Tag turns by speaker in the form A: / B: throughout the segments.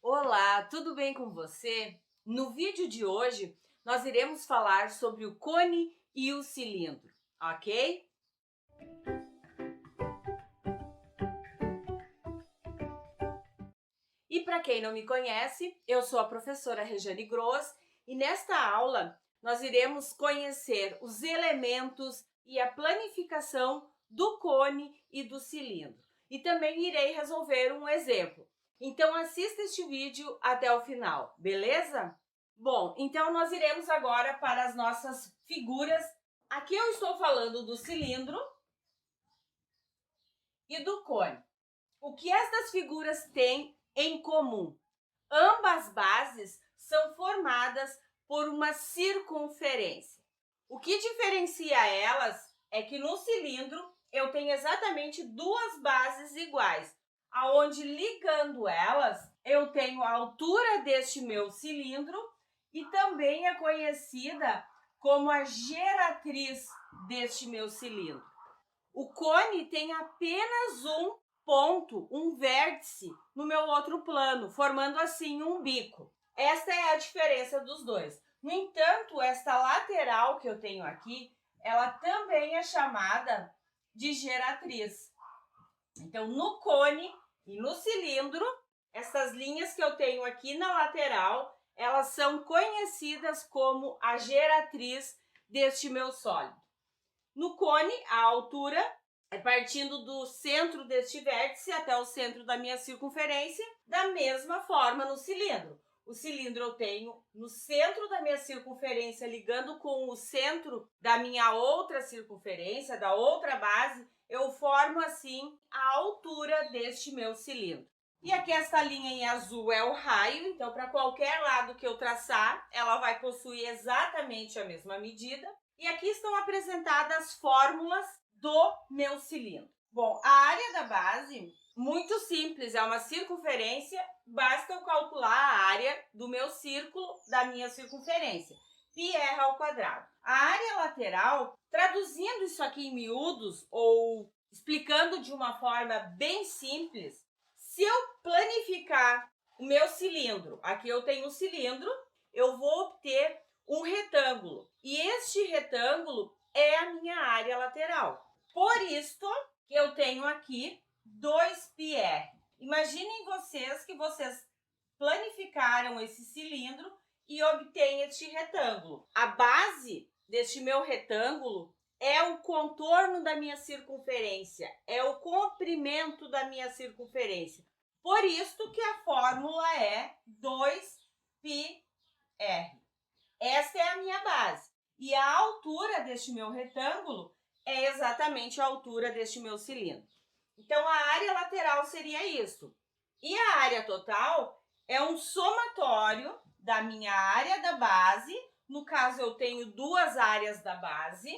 A: Olá, tudo bem com você? No vídeo de hoje, nós iremos falar sobre o cone e o cilindro, ok? E para quem não me conhece, eu sou a professora Rejane Gross e nesta aula nós iremos conhecer os elementos e a planificação do cone e do cilindro. E também irei resolver um exemplo. Então assista este vídeo até o final, beleza? Bom, então nós iremos agora para as nossas figuras. Aqui eu estou falando do cilindro e do cone. O que estas figuras têm em comum? Ambas bases são formadas por uma circunferência. O que diferencia elas é que no cilindro eu tenho exatamente duas bases iguais, aonde ligando elas eu tenho a altura deste meu cilindro e também é conhecida como a geratriz deste meu cilindro. O cone tem apenas um ponto, um vértice no meu outro plano, formando assim um bico. Esta é a diferença dos dois. No entanto, esta lateral que eu tenho aqui, ela também é chamada de geratriz. Então, no cone e no cilindro, essas linhas que eu tenho aqui na lateral, elas são conhecidas como a geratriz deste meu sólido. No cone, a altura é partindo do centro deste vértice até o centro da minha circunferência, da mesma forma no cilindro. O cilindro eu tenho no centro da minha circunferência, ligando com o centro da minha outra circunferência, da outra base, eu formo assim a altura deste meu cilindro. E aqui esta linha em azul é o raio, então para qualquer lado que eu traçar, ela vai possuir exatamente a mesma medida. E aqui estão apresentadas as fórmulas do meu cilindro. Bom, a área da base, muito simples, é uma circunferência, basta eu calcular a área do meu círculo, da minha circunferência. πr ao quadrado. A área lateral, traduzindo isso aqui em miúdos ou explicando de uma forma bem simples, se eu planificar o meu cilindro, aqui eu tenho um cilindro, eu vou obter um retângulo. E este retângulo é a minha área lateral. Por isto que eu tenho aqui 2πr. Imaginem vocês que vocês planificaram esse cilindro e obtêm este retângulo. A base deste meu retângulo é o contorno da minha circunferência, é o comprimento da minha circunferência. Por isso que a fórmula é 2πr. Esta é a minha base. E a altura deste meu retângulo é exatamente a altura deste meu cilindro. Então, a área lateral seria isso. E a área total é um somatório da minha área da base, no caso eu tenho duas áreas da base,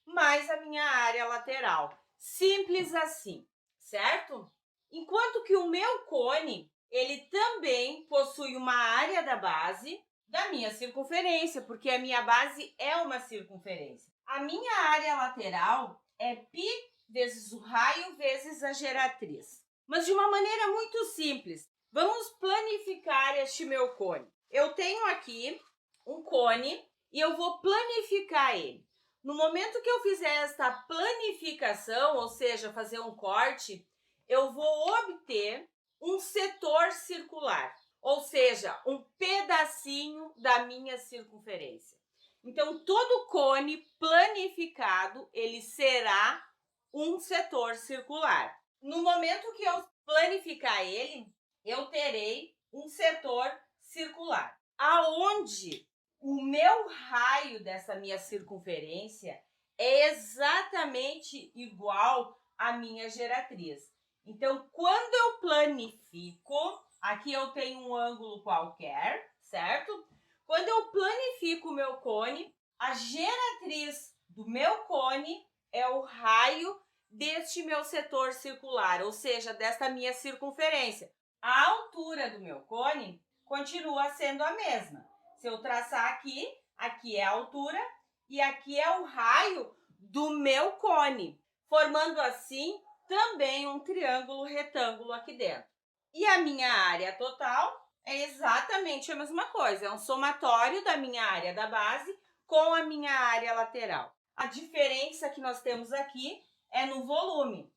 A: mais a minha área lateral. Simples assim, certo? Enquanto que o meu cone, ele também possui uma área da base da minha circunferência, porque a minha base é uma circunferência. A minha área lateral é π vezes o raio vezes a geratriz. Mas de uma maneira muito simples, vamos planificar este meu cone. Eu tenho aqui um cone e eu vou planificar ele. No momento que eu fizer esta planificação, ou seja, fazer um corte, eu vou obter um setor circular, ou seja, um pedacinho da minha circunferência. Então, todo cone planificado, ele será um setor circular. No momento que eu planificar ele, eu terei um setor circular, aonde o meu raio dessa minha circunferência é exatamente igual à minha geratriz. Então, quando eu planifico, aqui eu tenho um ângulo qualquer, certo? Quando eu planifico o meu cone, a geratriz do meu cone é o raio deste meu setor circular, ou seja, desta minha circunferência. A altura do meu cone continua sendo a mesma. Se eu traçar aqui, aqui é a altura e aqui é o raio do meu cone, formando assim também um triângulo retângulo aqui dentro. E a minha área total É exatamente a mesma coisa, é um somatório da minha área da base com a minha área lateral. A diferença que nós temos aqui é no volume.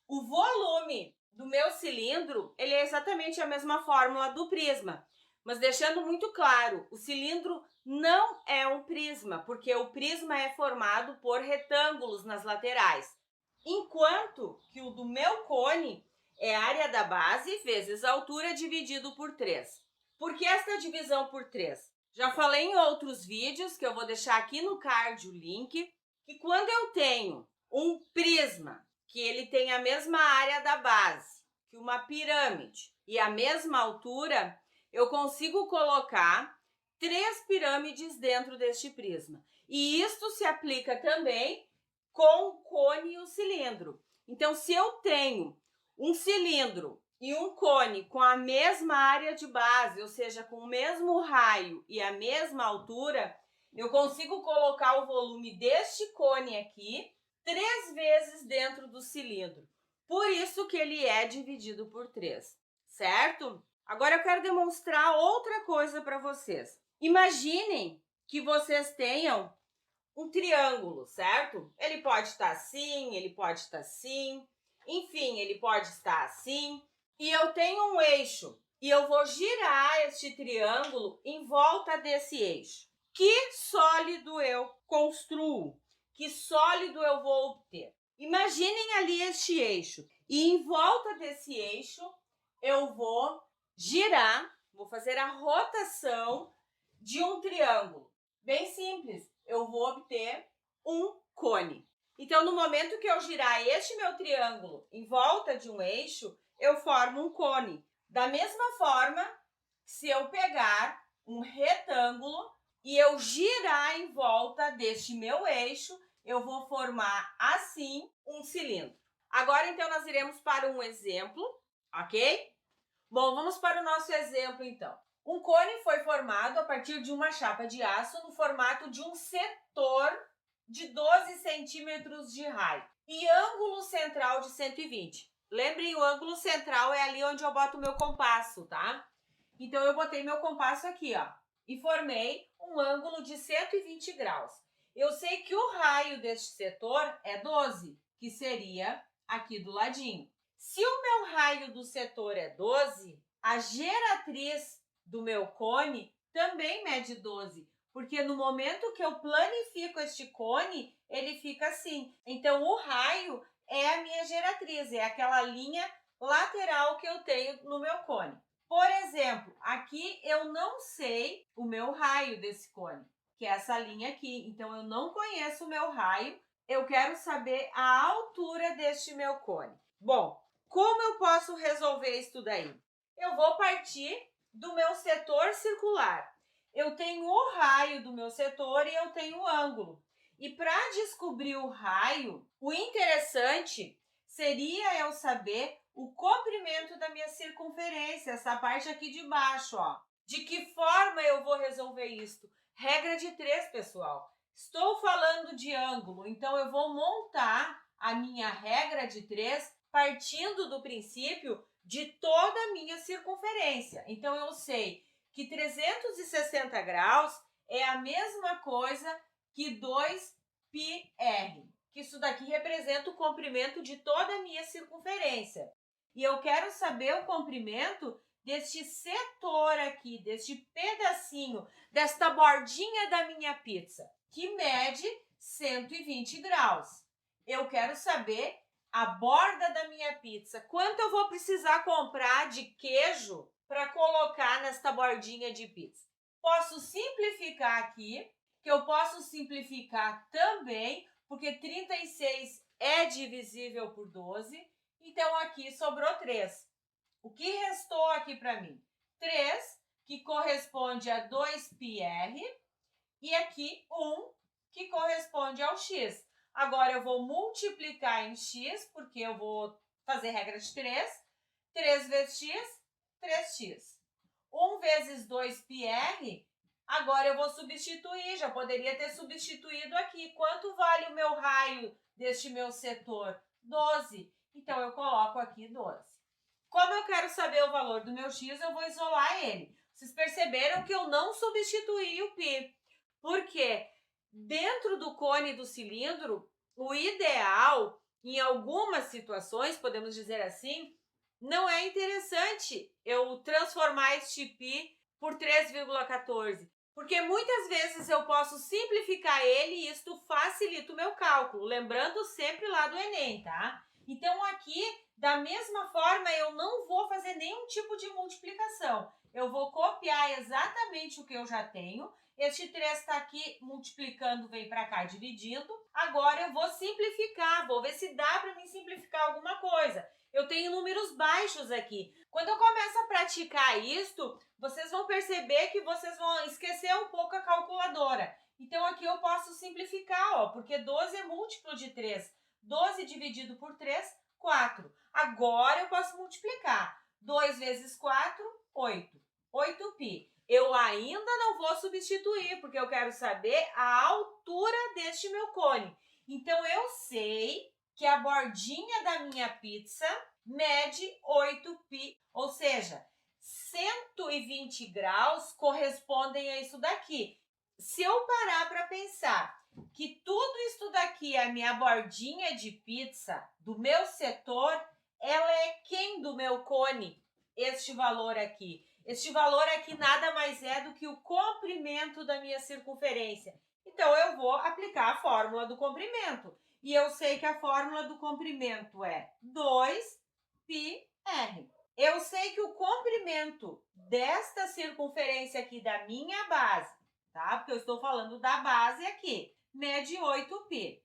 A: O volume do meu cilindro, ele é exatamente a mesma fórmula do prisma, mas deixando muito claro, o cilindro não é um prisma, porque o prisma é formado por retângulos nas laterais, enquanto que o do meu cone é a área da base vezes a altura dividido por 3. Por que esta divisão por 3? Já falei em outros vídeos, que eu vou deixar aqui no card o link, que quando eu tenho um prisma que ele tem a mesma área da base que uma pirâmide e a mesma altura, eu consigo colocar 3 pirâmides dentro deste prisma. E isto se aplica também com o cone e o cilindro. Então, se eu tenho um cilindro e um cone com a mesma área de base, ou seja, com o mesmo raio e a mesma altura, eu consigo colocar o volume deste cone aqui 3 vezes dentro do cilindro. Por isso que ele é dividido por 3, certo? Agora eu quero demonstrar outra coisa para vocês. Imaginem que vocês tenham um triângulo, certo? Ele pode estar assim, ele pode estar assim, enfim, ele pode estar assim. E eu tenho um eixo e eu vou girar este triângulo em volta desse eixo. Que sólido eu construo? Que sólido eu vou obter? Imaginem ali este eixo e em volta desse eixo eu vou girar, vou fazer a rotação de um triângulo. Bem simples, eu vou obter um cone. Então, no momento que eu girar este meu triângulo em volta de um eixo, eu formo um cone. Da mesma forma, se eu pegar um retângulo e eu girar em volta deste meu eixo, eu vou formar assim um cilindro. Agora, então, nós iremos para um exemplo, ok? Bom, vamos para o nosso exemplo, então. Um cone foi formado a partir de uma chapa de aço no formato de um setor de 12 centímetros de raio e ângulo central de 120. Lembrem, o ângulo central é ali onde eu boto o meu compasso, tá? Então, eu botei meu compasso aqui, ó, e formei um ângulo de 120 graus. Eu sei que o raio deste setor é 12, que seria aqui do ladinho. Se o meu raio do setor é 12, a geratriz do meu cone também mede 12, porque no momento que eu planifico este cone, ele fica assim. Então, o raio é a minha geratriz, é aquela linha lateral que eu tenho no meu cone. Por exemplo, aqui eu não sei o meu raio desse cone, que é essa linha aqui. Então, eu não conheço o meu raio. Eu quero saber a altura deste meu cone. Bom, como eu posso resolver isso daí? Eu vou partir do meu setor circular. Eu tenho o raio do meu setor e eu tenho o ângulo. E para descobrir o raio, o interessante seria eu saber o comprimento da minha circunferência, essa parte aqui de baixo, ó. De que forma eu vou resolver isso? Regra de 3, pessoal. Estou falando de ângulo, então eu vou montar a minha regra de 3 partindo do princípio de toda a minha circunferência. Então, eu sei que 360 graus é a mesma coisa que 2πr, que isso daqui representa o comprimento de toda a minha circunferência. E eu quero saber o comprimento deste setor aqui, deste pedacinho, desta bordinha da minha pizza, que mede 120 graus. Eu quero saber a borda da minha pizza. Quanto eu vou precisar comprar de queijo para colocar nesta bordinha de pizza? Posso simplificar aqui, que eu posso simplificar também, porque 36 é divisível por 12, então aqui sobrou 3. O que restou aqui para mim? 3, que corresponde a 2πr, e aqui 1, que corresponde ao x. Agora, eu vou multiplicar em x, porque eu vou fazer regra de 3. 3 vezes x, 3x. 1 vezes 2πr, agora eu vou substituir. Já poderia ter substituído aqui. Quanto vale o meu raio deste meu setor? 12. Então, eu coloco aqui 12. Como eu quero saber o valor do meu x, eu vou isolar ele. Vocês perceberam que eu não substituí o π, porque dentro do cone do cilindro, o ideal, em algumas situações, podemos dizer assim, não é interessante eu transformar este π por 3,14, porque muitas vezes eu posso simplificar ele e isto facilita o meu cálculo, lembrando sempre lá do Enem, tá? Então, aqui, da mesma forma, eu não vou fazer nenhum tipo de multiplicação. Eu vou copiar exatamente o que eu já tenho. Este 3 está aqui multiplicando, vem para cá dividindo. Agora, eu vou simplificar, vou ver se dá para mim simplificar alguma coisa. Eu tenho números baixos aqui. Quando eu começo a praticar isto, vocês vão perceber que vocês vão esquecer um pouco a calculadora. Então, aqui eu posso simplificar, ó, porque 12 é múltiplo de 3. 12 dividido por 3, 4. Agora eu posso multiplicar. 2 vezes 4, 8. 8π. Eu ainda não vou substituir, porque eu quero saber a altura deste meu cone. Então, eu sei que a bordinha da minha pizza mede 8π, ou seja, 120 graus correspondem a isso daqui. Se eu parar para pensar que tudo isso daqui é a minha bordinha de pizza do meu setor, ela é quem do meu cone? Este valor aqui. Este valor aqui nada mais é do que o comprimento da minha circunferência. Então, eu vou aplicar a fórmula do comprimento. E eu sei que a fórmula do comprimento é 2πr. Eu sei que o comprimento desta circunferência aqui da minha base, tá? Porque eu estou falando da base aqui, mede 8π.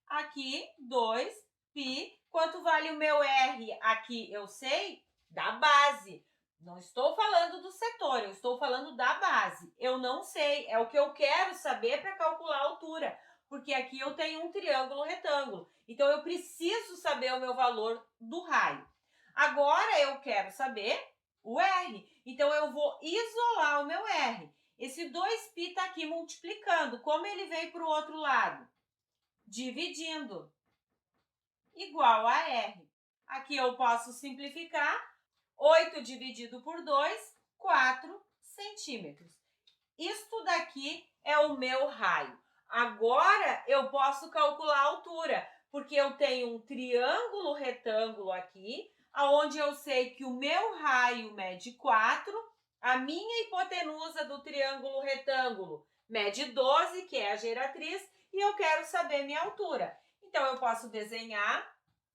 A: Aqui, 2π. Quanto vale o meu R? Aqui eu sei da base. Não estou falando do setor, eu estou falando da base. Eu não sei, é o que eu quero saber para calcular a altura, porque aqui eu tenho um triângulo retângulo. Então, eu preciso saber o meu valor do raio. Agora, eu quero saber o R. Então, eu vou isolar o meu R. Esse 2π está aqui multiplicando. Como ele veio para o outro lado? Dividindo. Igual a R. Aqui eu posso simplificar. 8 dividido por 2, 4 centímetros. Isto daqui é o meu raio. Agora, eu posso calcular a altura, porque eu tenho um triângulo retângulo aqui, onde eu sei que o meu raio mede 4, a minha hipotenusa do triângulo retângulo mede 12, que é a geratriz, e eu quero saber minha altura. Então, eu posso desenhar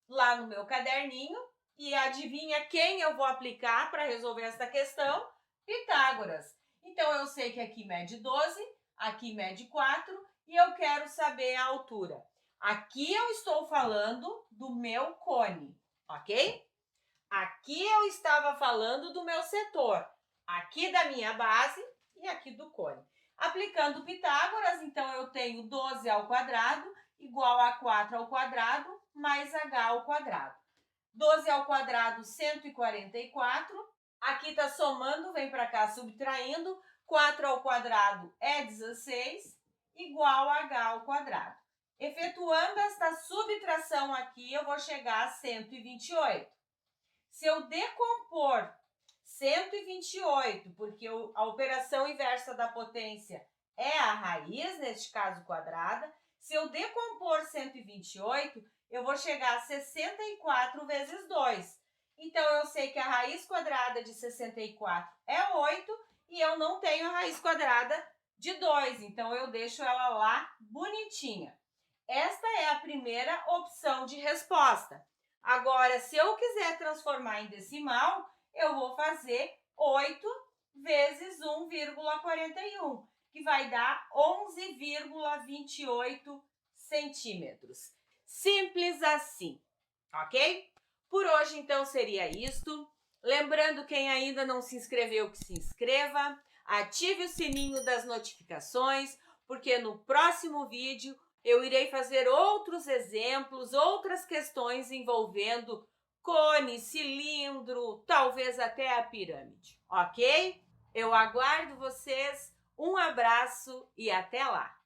A: lá no meu caderninho, e adivinha quem eu vou aplicar para resolver essa questão? Pitágoras. Então, eu sei que aqui mede 12, aqui mede 4 e eu quero saber a altura. Aqui eu estou falando do meu cone, ok? Aqui eu estava falando do meu setor, aqui da minha base e aqui do cone. Aplicando Pitágoras, então, eu tenho 12 ao quadrado igual a 4 ao quadrado mais h ao quadrado. 12 ao quadrado, 144. Aqui está somando, vem para cá subtraindo. 4 ao quadrado é 16, igual a h ao quadrado. Efetuando esta subtração aqui, eu vou chegar a 128. Se eu decompor 128, porque a operação inversa da potência é a raiz, neste caso quadrada, se eu decompor 128, eu vou chegar a 64 vezes 2. Então, eu sei que a raiz quadrada de 64 é 8 e eu não tenho a raiz quadrada de 2. Então, eu deixo ela lá bonitinha. Esta é a primeira opção de resposta. Agora, se eu quiser transformar em decimal, eu vou fazer 8 vezes 1,41, que vai dar 11,28 centímetros. Simples assim, ok? Por hoje, então, seria isto. Lembrando, quem ainda não se inscreveu, que se inscreva. Ative o sininho das notificações, porque no próximo vídeo eu irei fazer outros exemplos, outras questões envolvendo cone, cilindro, talvez até a pirâmide, ok? Eu aguardo vocês. Um abraço e até lá!